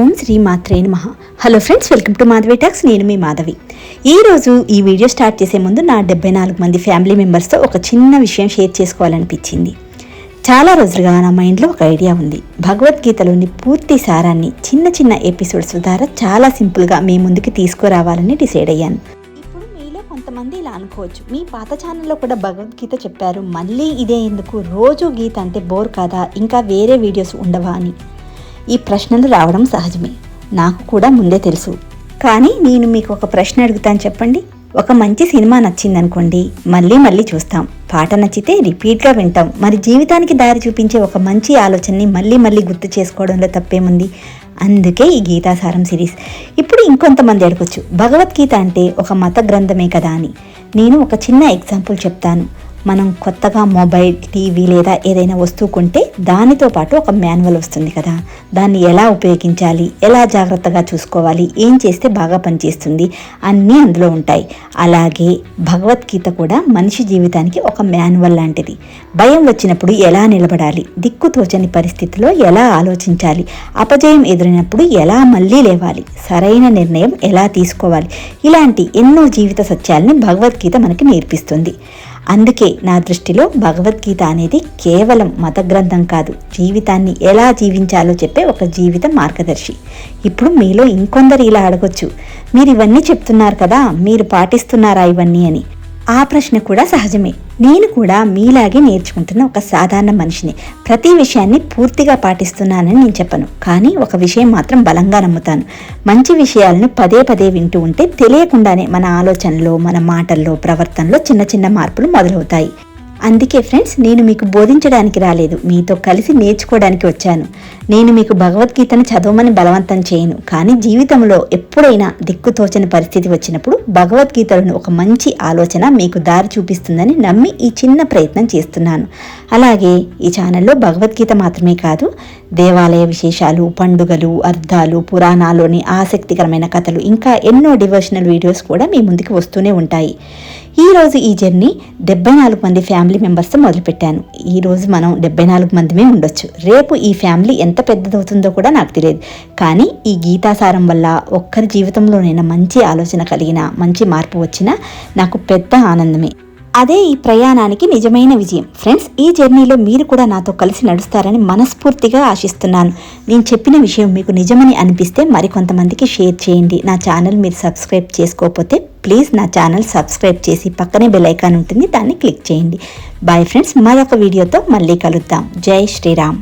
ఓం శ్రీ మాత్రే నమః. Hello friends, welcome to Madhavi talks. నేను మీ మాధవి. ఈరోజు ఈ వీడియో స్టార్ట్ చేసే ముందు నా 74 మంది ఫ్యామిలీ మెంబర్స్తో ఒక చిన్న విషయం షేర్ చేసుకోవాలనిపించింది. చాలా రోజులుగా నా మైండ్లో ఒక ఐడియా ఉంది. భగవద్గీతలోని పూర్తి సారాన్ని చిన్న చిన్న ఎపిసోడ్స్ ద్వారా చాలా సింపుల్గా మీ ముందుకి తీసుకురావాలని డిసైడ్ అయ్యాను. ఇప్పుడు మీలో కొంతమంది ఇలా అనుకోవచ్చు, మీ పాత ఛానల్లో కూడా భగవద్గీత చెప్పారు, మళ్ళీ ఇదే ఎందుకు, రోజు గీత అంటే బోర్ కాదా, ఇంకా వేరే వీడియోస్ ఉండవా అని. ఈ ప్రశ్నలు రావడం సహజమే, నాకు కూడా ముందే తెలుసు. కానీ నేను మీకు ఒక ప్రశ్న అడుగుతాను, చెప్పండి. ఒక మంచి సినిమా నచ్చిందనుకోండి, మళ్ళీ చూస్తాం. పాట నచ్చితే రిపీట్గా వింటాం. మరి జీవితానికి దారి చూపించే ఒక మంచి ఆలోచనని మళ్ళీ గుర్తు చేసుకోవడంలో తప్పేముంది? అందుకే ఈ గీతాసారం సిరీస్. ఇప్పుడు ఇంకొంతమంది అడగొచ్చు, భగవద్గీత అంటే ఒక మత గ్రంథమే కదా అని. నేను ఒక చిన్న ఎగ్జాంపుల్ చెప్తాను. మనం కొత్తగా మొబైల్, టీవీ లేదా ఏదైనా వస్తువు కొంటే దానితో పాటు ఒక మాన్యువల్ వస్తుంది కదా. దాన్ని ఎలా ఉపయోగించాలి, ఎలా జాగ్రత్తగా చూసుకోవాలి, ఏం చేస్తే బాగా పనిచేస్తుంది, అన్నీ అందులో ఉంటాయి. అలాగే భగవద్గీత కూడా మనిషి జీవితానికి ఒక మాన్యువల్ లాంటిది. భయం వచ్చినప్పుడు ఎలా నిలబడాలి, దిక్కుతోచని పరిస్థితిలో ఎలా ఆలోచించాలి, అపజయం ఎదురైనప్పుడు ఎలా మళ్ళీ లేవాలి, సరైన నిర్ణయం ఎలా తీసుకోవాలి, ఇలాంటి ఎన్నో జీవిత సత్యాలని భగవద్గీత మనకి నేర్పిస్తుంది. అందుకే నా దృష్టిలో భగవద్గీత అనేది కేవలం మత గ్రంథం కాదు, జీవితాన్ని ఎలా జీవించాలో చెప్పే ఒక జీవిత మార్గదర్శి. ఇప్పుడు మీలో ఇంకొందరు ఇలా అడగొచ్చు, మీరు ఇవన్నీ చెప్తున్నారు కదా, మీరు పాటిస్తున్నారా ఇవన్నీ అని. ఆ ప్రశ్న కూడా సహజమే. నేను కూడా మీలాగే నేర్చుకుంటున్న ఒక సాధారణ మనిషిని. ప్రతి విషయాన్ని పూర్తిగా పాటిస్తున్నానని నేను చెప్పను, కానీ ఒక విషయం మాత్రం బలంగా నమ్ముతాను. మంచి విషయాలను పదే వింటూ ఉంటే తెలియకుండానే మన ఆలోచనలో, మన మాటల్లో, ప్రవర్తనలో చిన్న మార్పులు మొదలవుతాయి. అందుకే ఫ్రెండ్స్, నేను మీకు బోధించడానికి రాలేదు, మీతో కలిసి నేర్చుకోవడానికి వచ్చాను. నేను మీకు భగవద్గీతను చదవమని బలవంతం చేయను, కానీ జీవితంలో ఎప్పుడైనా దిక్కుతోచని పరిస్థితి వచ్చినప్పుడు భగవద్గీతలోని ఒక మంచి ఆలోచన మీకు దారి చూపిస్తుందని నమ్మి ఈ చిన్న ప్రయత్నం చేస్తున్నాను. అలాగే ఈ ఛానల్లో భగవద్గీత మాత్రమే కాదు, దేవాలయ విశేషాలు, పండుగలు, అర్థాలు, పురాణాల్లోని ఆసక్తికరమైన కథలు, ఇంకా ఎన్నో డివోషనల్ వీడియోస్ కూడా మీ ముందుకు వస్తూనే ఉంటాయి. ఈరోజు ఈ జర్నీ 74 మంది ఫ్యామిలీ మెంబర్స్తో మొదలుపెట్టాను. ఈరోజు మనం 74 మందిమే ఉండొచ్చు. రేపు ఈ ఫ్యామిలీ ఎంత పెద్దదవుతుందో కూడా నాకు తెలియదు. కానీ ఈ గీతాసారం వల్ల ఒక్కరి జీవితంలోనైనా మంచి ఆలోచన కలిగిన, మంచి మార్పు వచ్చినా నాకు పెద్ద ఆనందమే. అదే ఈ ప్రయాణానికి నిజమైన విజయం. ఫ్రెండ్స్, ఈ జర్నీలో మీరు కూడా నాతో కలిసి నడుస్తారని మనస్ఫూర్తిగా ఆశిస్తున్నాను. నేను చెప్పిన విషయం మీకు నిజమని అనిపిస్తే మరికొంతమందికి షేర్ చేయండి. నా ఛానల్ మీరు సబ్స్క్రైబ్ చేసుకోకపోతే ప్లీజ్ నా ఛానల్ సబ్స్క్రైబ్ చేసి పక్కనే బెల్ ఐకాన్ ఉంటుంది, దాన్ని క్లిక్ చేయండి. బాయ్ ఫ్రెండ్స్, మరొక వీడియోతో మళ్ళీ కలుద్దాం. జై శ్రీరామ్.